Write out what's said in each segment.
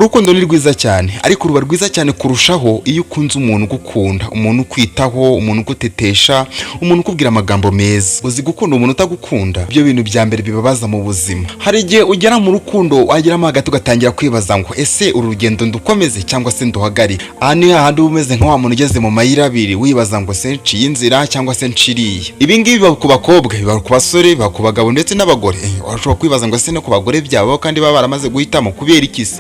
Urukundo ni rwiza cyane, ariko ruba rwiza cyane kurushaho iyo ukunze umuntu gukunda, umuntu kwitaho, umuntu gutetesha, umuntu kubwira amagambo meza. Uzi gukunda umuntu utagukunda, ibyo bintu bya mbere bibabaza mu buzima. Hari igihe ugera mu rukundo wageramo hagati ugatangira kwibaza ngo ese uru rugendo ndukomeze cyangwa se nduhagarike. Aha ni hahandi uba umeze nka wa muntu ugeze mu mayira abiri wibaza ngo se nciye inzira cyangwa se nciriye. Ibi ngibi biba ku bakobwa, biba ku basore, biba ku bagabo ndetse n'abagore. Urashobora kwibaza ngo ese no ku bagore byabo kandi baba baramaze guhitamo kubera iki se?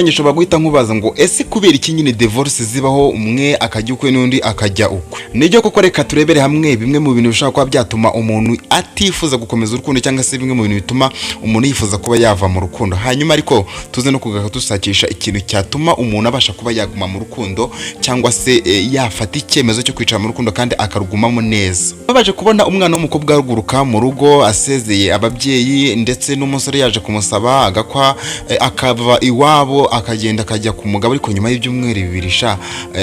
Nanjye ushobora guhita nkubaza ngo ese kubera iki nyine divorce zibaho, umwe akajya ukwe n'undi akajya ukwe? Nibyo koko, reka turebere hamwe bimwe mu bintu bishobora kuba byatuma umuntu atifuza gukomeza urukundo cyangwa se bimwe mu bintu bituma umuntu yifuza kuba yava mu rukundo. Hanyuma ariko tuze no kugaruka dusakisha ikintu cyatuma umuntu abasha kuba yaguma mu rukundo cyangwa se yafata icyemezo cyo kwicara mu rukundo kandi akarugumamo neza. Babaje kubona umwana w'umukobwa aruguruka mu rugo asezeye ababyeyi ndetse n'umusore yaje kumusaba agakwa, akava iwabo akagenda akajya ku mugabo, ariko nyuma y'ibyumweru bibiri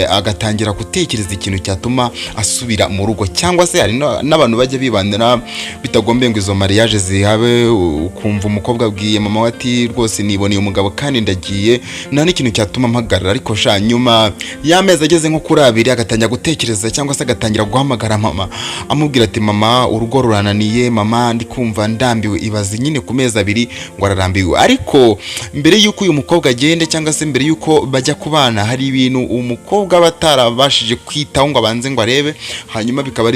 agatangira gutekereza ikintu cyatuma asubira mu rugo. Cyangwa se hari n'abantu bajya bibanira bitagombye ngo izo mariage zihabe, ukumva umukobwa abwiye mama we ati rwose niboneye umugabo kandi ndagiye, nta n'ikintu cyatuma mpagarara. Ariko nyuma y'amezi ageze nko kuri abiri agatangira gutekereza cyangwa se agatangira guhamagara mama amubwira ati mama urugo rurananiye, mama ndi kumva ndambiwe. Ibaze nyine ku mezi abiri ngo ararambiwe. Ariko mbere y'uko uyu mukobwa agende cyangwa se mbere y'uko bajya kubana, hari ibintu umukobwa batarabashije kwitaho ngo abanze ngo arebe, hanyuma bikaba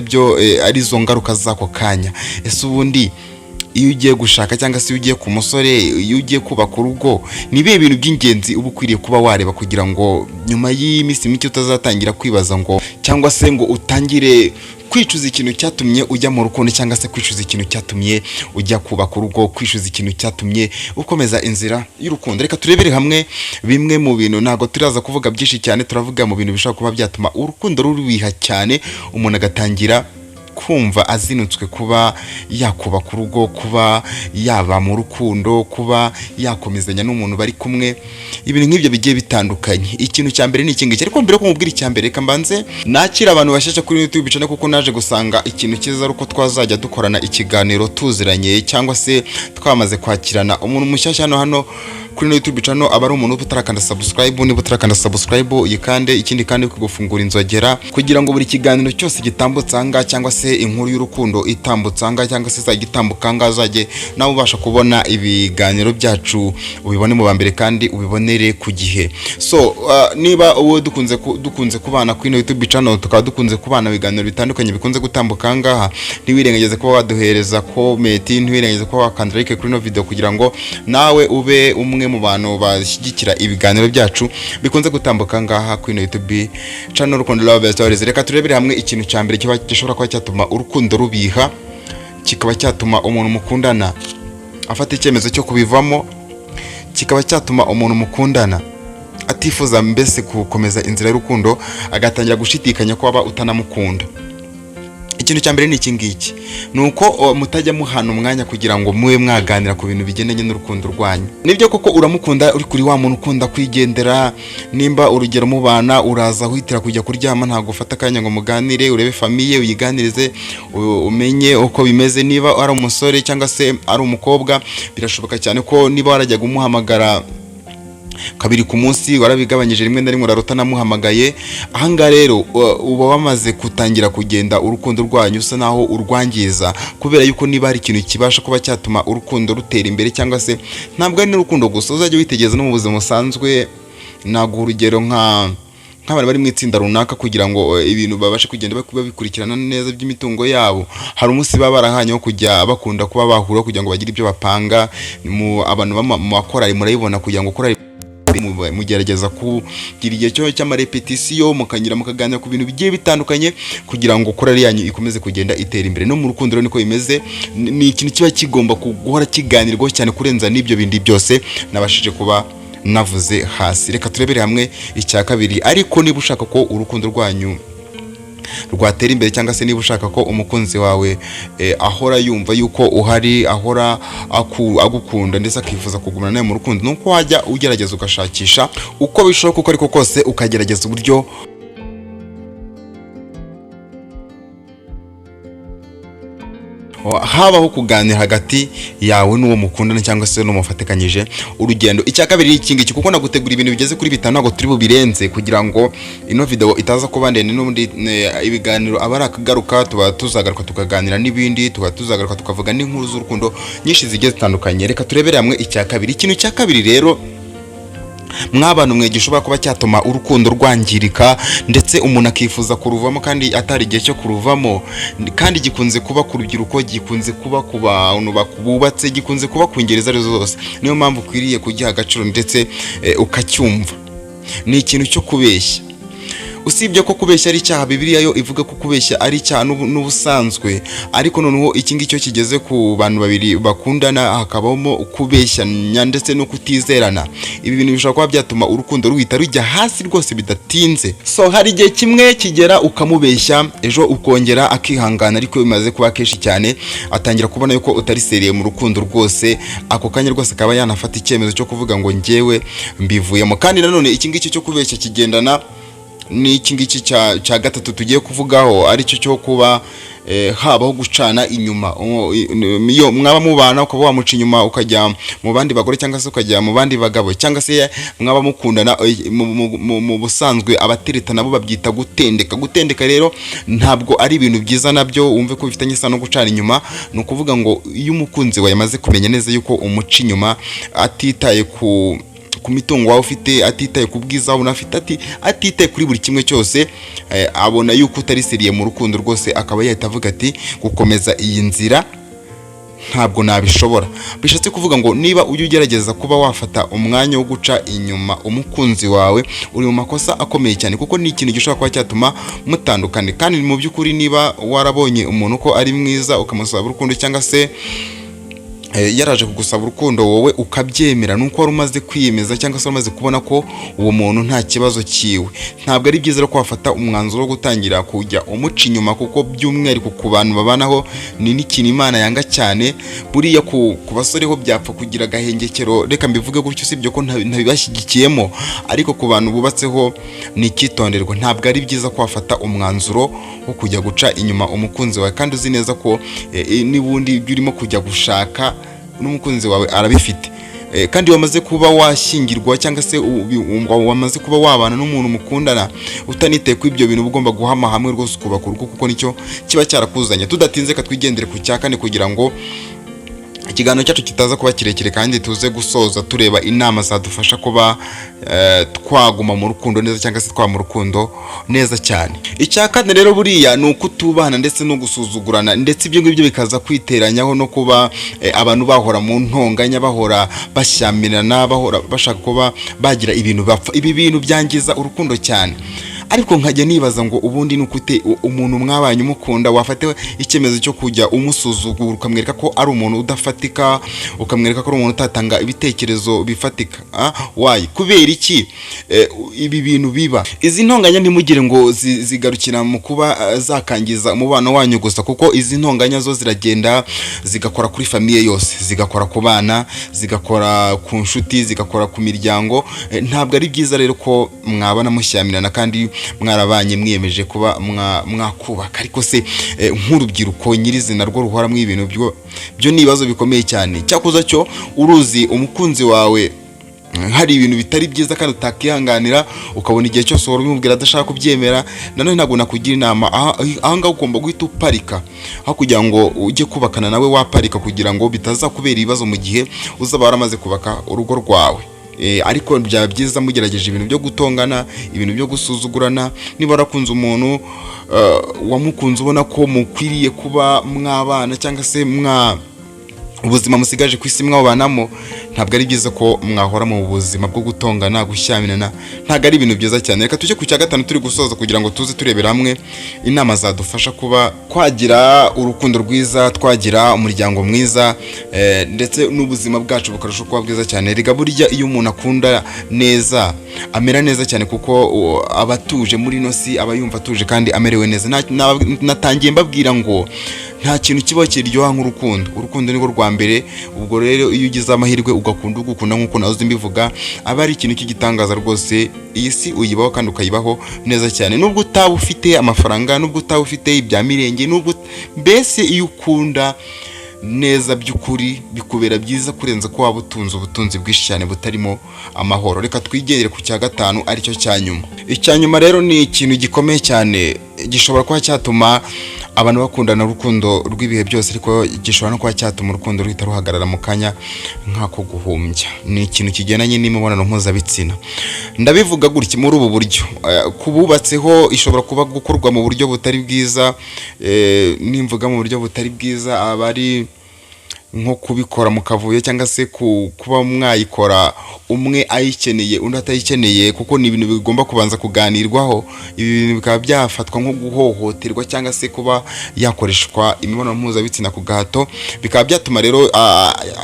ari zo ngaruka z'ako kanya. Ese ubundi iyo ugiye gushaka cyangwa se iyo ugiye ku musore, iyo ugiye kubaka urugo, ni ibihe bintu by'ingenzi uba ukwiriye kuba wareba kugira ngo nyuma y'iminsi mike utazatangira kwibaza ngo cyangwa se ngo utangire kwicuza ikintu cyatumye ujya mu rukundo cyangwa se kwicuza ikintu cyatumye ujya kubaka urugo, kwicuza ikintu cyatumye ukomeza inzira y'urukundo? Reka turebere hamwe bimwe mu bintu, ntabwo turaza kuvuga byinshi cyane, turavuga mu bintu bishobora kuba byatuma urukundo rubiha cyane, umuntu agatangira kumva azinutswe kuba yakubaka urugo, kuba yaba mu rukundo, kuba yakomezanya n'umuntu bari kumwe. Ibintu nk'ibyo bigiye bitandukanye. Ikintu cya mbere ni iki ngiki, ariko mbere yo kumubwira icya mbere reka mbanze nakira abantu bashasha kuri YouTube channel, kuko naje gusanga ikintu cyiza ari uko twazajya dukorana ikiganiro tuziranye cyangwa se twamaze kwakirana umuntu mushyashya hano kuri YouTube channel. Aba ari umuntu utarakanda subscribe, niba utarakanda subscribe yikande, ikindi kandi kugufungura inzogera kugira ngo buri kiganiro cyose gitambutse anga cyangwa se inkuru y'urukundo itambutse anga cyangwa se zagitambuka anga zaje nawe ubasha kubona ibiganiro byacu, ubibone mu bambere kandi ubibonere ku gihe. So niba uwo dukunze kubana kuri YouTube channel, tukaba dukunze kubana ibiganiro bitandukanye bikunze gutambuka anga, ntiwirengageze kuba waduhereza comment, ntiwirengageze kuba wakanda like kuri no video kugira ngo nawe ube umwe mu bantu bashyigikira ibiganiro byacu bikunze gutambuka ngaha kuri YouTube channel Rukundo Love Stories. Reka turebere hamwe ikintu cya mbere kiba gishobora kuba cyatuma urukundo rubiha, kikaba cyatuma umuntu mukundana afata icyemezo cyo kubivamo, kikaba cyatuma umuntu mukundana atifuza mbese gukomeza inzira y'urukundo, agatangira gushidikanya ko aba utanamukunda. Ikintu cya mbere ni iki ngiki, nuko mutajya muhana umwanya kugira ngo muwe mwaganira ku bintu bigendanye n'urukundo rwanyu. Nibyo koko uramukunda, uri kuri wa muntu ukunda kwigendera, nimba urugero mubana uraza uhitira kujya kuryama, ntago ufata akanya ngo muganire, urebe famiye uyiganirize, umenye uko bimeze. Niba ari umusore cyangwa se ari umukobwa, birashoboka cyane ko niba warajyaga umuhamagara kabiri ku munsi warabigabanyije, rimwe na rimwe urarota namuhamagaye. Ahanga rero uba wamaze kutangira kugenda urukundo rwanyu usa naho urwangiza, kubera yuko niba hari ikintu kibasha kuba cyatuma urukundo rutera imbere cyangwa se ntabwo ari n'urukundo gusa, uzajya witegereza no mu buzima busanzwe. Naguha urugero nk'abantu bari mu itsinda runaka, kugira ngo ibintu babashe kugenda babikurikirana neza by'imitungo yabo, hari umunsi baba barahanyeho kujya bakunda kuba bahura kugira ngo bagire ibyo bapanga. Abantu mu makorari murayibona, kugira ngo korari mugerageza kugira igihe cyo cy'amarepetisiyo, mukanyira mukaganira ku bintu bigiye bitandukanye kugira ngo korari yanyu ikomeze kugenda itera imbere. No mu rukundo rero niko bimeze, ni ikintu kiba kigomba guhora kiganirwaho cyane kurenza n'ibyo bindi byose nabashije kuba navuze hasi. Reka turebere hamwe icya kabiri. Ariko niba ushaka ko urukundo rwanyu rwatera imbere cyangwa se niba ushaka ko umukunzi wawe ahora yumva yuko uhari, ahora agukunda ndetse akifuza kugumana nawe mu rukundo, nuko wajya ugerageza ugashakisha uko bishoboka uko ariko kose, ukagerageza uburyo habaho kuganira hagati yawe n'uwo mukundana cyangwa se n'umufatikanyije urugendo. Icya kabiri iki ngiki, kuko nagutegura ibintu bigeze kuri bitanu ntabwo turi bubirenze kugira ngo ino video itaza kuba ndende, n'ubundi ibiganiro aba ari akagaruka, tuba tuzagaruka tukaganira n'ibindi, tuba tuzagaruka tukavuga n'inkuru z'urukundo nyinshi zigiye zitandukanye. Reka turebere hamwe icya kabiri. Ikintu cya kabiri rero mw'abantu mwe gishobora kuba cyatuma urukundo rwangirika ndetse umuntu akifuza kuruvamo kandi atari igihe cyo kuruvamo, kandi gikunze kuba ku rubyiruko, gikunze kuba ku bantu bubatse, gikunze kuba ku ngeri izo zose. Niyo mpamvu ukwiriye kugiha agaciro ndetse ukacyumva. Ni ikintu cyo kubeshya. Usibye ko kubeshya ari icyaha, Bibiliya yo ivuga ko kubeshya ari icyaha n'ubusanzwe, ariko noneho iki ngicyo kigeze ku bantu babiri bakundana hakabamo kubeshyanya ndetse no kutizerana. Ibi bintu bishobora kuba byatuma urukundo ruhita rujya hasi rwose bidatinze. So hari igihe kimwe kigera ukamubeshya, ejo ukongera akihangana, ariko bimaze kuba kenshi cyane atangira kubona yuko utari seriye mu rukundo rwose, ako kanya rwose akaba yanafata icyemezo cyo kuvuga ngo njyewe mbivuyemo. Kandi nanone iki ngicyo cyo kubeshya kigendana ni iki ngiki cya gatatu tugiye kuvugaho, ari cyo cyo kuba habaho gucana inyuma. Iyo mwaba mubana ukaba wamuca inyuma ukajya mu bandi bagore cyangwa se ukajya mu bandi bagabo, cyangwa se mwaba mukundana mu busanzwe abatereta nabo babyita gutendeka. Gutendeka rero ntabwo ari ibintu byiza nabyo, wumve ko bifitanye isano no gucana inyuma. Ni ukuvuga ngo iyo umukunzi wawe yamaze kumenya neza yuko umuca inyuma, atitaye ku mitungo wawe ufite, atitaye ku bwiza wawe unafite, atitaye kuri buri kimwe cyose, abona yuko utari seriye mu rukundo rwose, akaba yahita avuga ati gukomeza iyi nzira ntabwo nabishobora. Bishatse kuvuga ngo niba ujye ugerageza kuba wafata umwanya wo guca inyuma umukunzi wawe, uri mu makosa akomeye cyane, kuko ni ikintu gishobora kuba cyatuma mutandukana. Kandi mu by'ukuri niba warabonye umuntu ko ari mwiza ukamusaba urukundo, cyangwa se yaraje kugusaba urukundo wowe ukabyemera, nuko wari umaze kwiyemeza cyangwa se umaze kubona ko uwo muntu nta kibazo kiwe, ntabwo ari byiza ko wafata umwanzuro wo gutangira kujya umuca inyuma, kuko by'umwihariko ku bantu babanaho ni n'ikintu Imana yanga cyane. Buriya ku basore ho byapfa kugira agahengekero, reka mbivuge gutyo, usibye ko ntabibashyigikiyemo, ariko ku bantu bubatseho ni icyitonderwa. Ntabwo ari byiza ko wafata umwanzuro wo kujya guca inyuma umukunzi wawe, kandi uzi neza ko nibundi ibyo urimo kujya gushaka n'umukunzi wawe arabifite, kandi wamaze kuba washyingirwa cyangwa se wamaze kuba wabana n'umuntu mukundana, utaniteye ku ibyo bintu ugomba guhama hamwe rwose ukubaka urugo, kuko nicyo kiba cyarakuzanye. Tudatinze katwigendere ku cya kane kugira ngo ikiganiro cyacu kitaza kuba kirekire, kandi tuze gusoza tureba inama zadufasha kuba twaguma mu rukundo neza, cyangwa se twaba mu rukundo neza cyane. Icya kane rero buriya ni ukutubahana ndetse no gusuzugurana, ndetse ibyo ngibyo bikaza kwiteranyaho no kuba abantu bahora mu ntonganya, bahora bashyamirana, bahora bashaka kuba bagira ibintu bapfa. Ibi bintu byangiza urukundo cyane. Ariko nkajya nibaza ngo ubundi nukute umuntu mwabanye umukunda wafate icyemezo cyo kujya umusuzugura, ukamwereka ko ari umuntu udafatika, ukamwereka ko ari umuntu utatanga ibitekerezo bifatika. Why? Kubera iki ibi bintu biba? Izi ntonganya ntimugire ngo zigarukira mu kuba zakangiza umubano wanyu gusa, kuko izi ntonganya zo ziragenda zigakora kuri famiye yose, zigakora ku bana, zigakora ku nshuti, zigakora ku miryango. Ntabwo ari byiza rero ko mwabana mushyamirana kandi mwarabanye mwiyemeje kuba mwakubaka. Ariko se nk'urubyiruko nyirizina rwo ruhora mu ibintu byo nibazo bikomeye cyane. Cyakuza cyo uruzi umukunzi wawe hari ibintu bitari byiza kandi utakihanganira, ukabona igihe cyose wari umubwira adashaka kubyemera, nanone ntabwo nakugira inama. Aha ngaho ugomba guhita uparika, aho kugira ngo ujye kubakana nawe waparika, kugira ngo bitazakubera ibibazo mu gihe uzaba waramaze kubaka urugo rwawe. Ariko byaba byiza mugerageje ibintu byo gutongana, ibintu byo gusuzugurana. Niba warakunze umuntu wamukunze ubona ko mukwiriye kuba mwabana, cyangwa se ubuzima musigaje ku isi mwabanamo, ntabwo ari byiza ko mwahora mu buzima bwo gutongana, gushyamirana. Ntabwo ari ibintu byiza cyane. Reka tujye ku cya gatanu turi gusoza, kugira ngo tuze turebera hamwe inama zadufasha kuba twagira urukundo rwiza, twagira umuryango mwiza, ndetse n'ubuzima bwacu bukarushaho kuba bwiza cyane. Rega burya iyo umuntu akunda neza amera neza cyane, kuko abatuje muri ino si aba yumva atuje kandi amerewe neza. Natangiye mbabwira ngo nta kintu kibaho kiryoha nk'urukundo. Urukundo nirwo rwa mbere. Ubwo rero iyo ugize amahirwe ugakunda ugukunda nk'uko nazo mbivuga, aba ari ikintu cy'igitangaza rwose. Iyi si uyibaho kandi ukayibaho neza cyane, nubwo utaba ufite amafaranga, nubwo utaba ufite ibya mirenge, nubwo mbese iyo ukunda neza by'ukuri bikubera byiza kurenza ko waba utunze ubutunzi bwinshi cyane butarimo amahoro. Reka twigendere ku cya gatanu, aricyo cya nyuma. Icya nyuma rero ni ikintu gikomeye cyane, gishobora kuba cyatuma abantu bakundana urukundo rw'ibihe byose, ariko gishobora no kuba cyatuma urukundo ruhita ruhagarara mu kanya nk'ako guhumbya. Ni ikintu kigendanye n'imibonano mpuzabitsina. Ndabivuga gutya muri ubu buryo, kububatseho ishobora kuba gukorwa mu buryo butari bwiza. Nimvuga mu buryo butari bwiza, abari nko kubikora mu kavuyo cyangwa se kuba mwayikora umwe ayikeneye undi atayikeneye, kuko ni ibintu bigomba kubanza kuganirwaho. Ibi bintu bikaba byafatwa nko guhohoterwa cyangwa se kuba yakoreshwa imibonano mpuzabitsina ku gahato, bikaba byatuma rero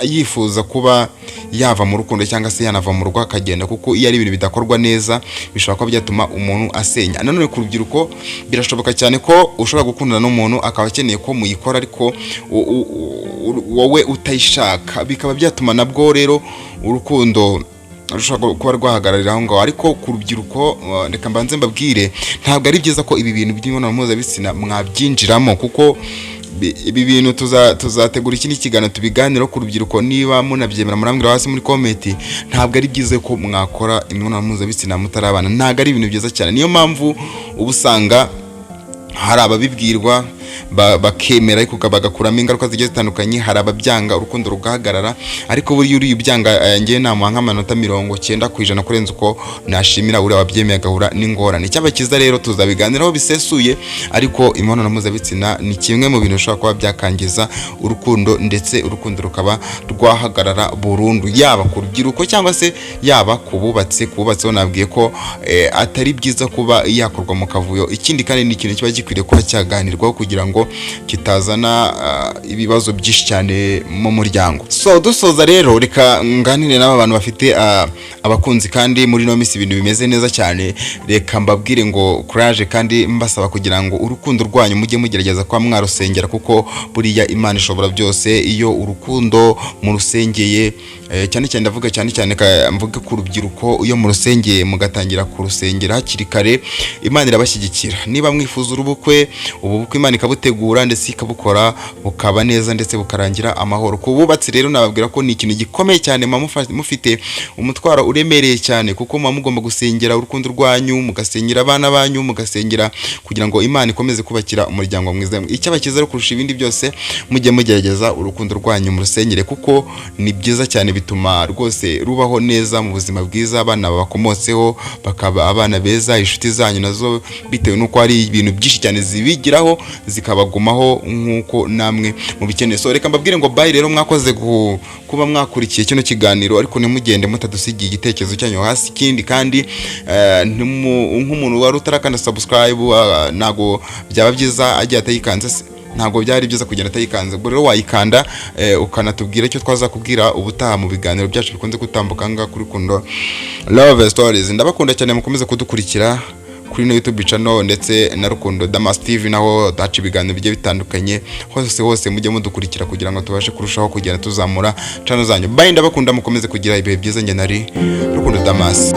yifuza kuba yava mu rukundo cyangwa se yanava mu rugo akagenda, kuko iyo ari ibintu bidakorwa neza bishobora kuba byatuma umuntu asenya. Nanone ku rubyiruko birashoboka cyane ko ushobora gukundana n'umuntu akaba akeneye ko muyikora ariko wowe utayishaka, bikaba byatuma nabwo rero urukundo rushobora kuba rwahagararira aho ngaho. Ariko ku rubyiruko reka mbanze mbabwire, ntabwo ari byiza ko ibi bintu by'imibonano mpuzabitsina mwabyinjiramo, kuko ibi bintu tuzategura ikindi kiganiro tubiganiraho ku rubyiruko. Niba munabyemera murambwira hasi muri comment. Ntabwo ari byiza ko mwakora imibonano mpuzabitsina mutarabana, ntabwo ari ibintu byiza cyane. Niyo mpamvu uba usanga hari ababibwirwa bakemera ariko bagakuramo ingaruka zigiye zitandukanye. Hari ababyanga urukundo rugahagarara, ariko buri uri ubyanga ngiye namuha nk'amanota 90% kurenza uko nashimira uri wabyemeye agahura n'ingorane. Cyabakiza rero tuzabiganiraho bisesuye, ariko imibonano mpuzabitsina ni kimwe mu bintu bishobora kuba byakangiza urukundo, ndetse urukundo rukaba rwahagarara burundu, yaba ku rubyiruko cyangwa se yaba kububatseho. Nabwiye ko atari byiza kuba yakorwa mu kavuyo. Ikindi kandi ni ikintu kiba gikwiriye kuba cyaganirwaho kugira ngo kitazana ibibazo byinshi cyane mu muryango. So dusoza rero, reka nganire n'aba bantu bafite abakunzi kandi muri no minsi ibintu bimeze neza cyane. Reka mbabwire ngo courage, kandi mbasaba kugira ngo urukundo rwanyu mujye mugerageza kwa mwarusengera, kuko buriya Imana ishobora byose. Iyo urukundo murusengeye, cyane cyane ndavuga cyane mvuge ku rubyiruko, iyo murusengeye mugatangira kurusengera hakiri kare, Imana irabashyigikira. Niba mwifuza ubukwe Imana ikabutegura ndetse ikabukora bukaba neza ndetse bukarangira amahoro. Kububatse rero nababwira ko ni ikintu gikomeye cyane, mufite umutwaro uremereye cyane, kuko mugomba gusengera urukundo rwanyu, mugasengera abana banyu, mugasengera kugira ngo Imana ikomeze kubakira umuryango mwiza. Icyabakiza rero kurusha ibindi byose, mujye mugerageza urukundo rwanyu murusengere, kuko ni byiza cyane, bituma rwose rubaho neza mu buzima bwiza. Abana bakomotseho bakaba abana beza, inshuti zanyu nazo bitewe nuko ari ibintu byinshi cyane zibigiraho zikabagumaho nk'uko namwe mubikeneye. So reka mbabwire ngo bye rero, mwakoze kuba mwakurikiye kino kiganiro, ariko nimugende mutadusigiye igitekerezo cyanyu hasi. Ikindi kandi nk'umuntu wari utarakanda subscribe, nago byaba byiza agiye atayikanze, ntabwo byari byiza kugenda atayikanze. Ubwo rero wayikanda ukanatubwira icyo twazakubwira ubutaha mu biganiro byacu bikunze gutambuka ngaha kuri Rukundo Love Stories. Ndabakunda cyane, mukomeze kudukurikira kuri no YouTube channel ndetse na Rukundo Damas TV, naho daca ibiganiro bigiye bitandukanye. Hose mujye mudukurikira kugira ngo tubashe kurushaho kugenda tuzamura channel zanyu. Bye, ndabakunda, mukomeze kugira ibihe byiza. Nge nari Rukundo Damas.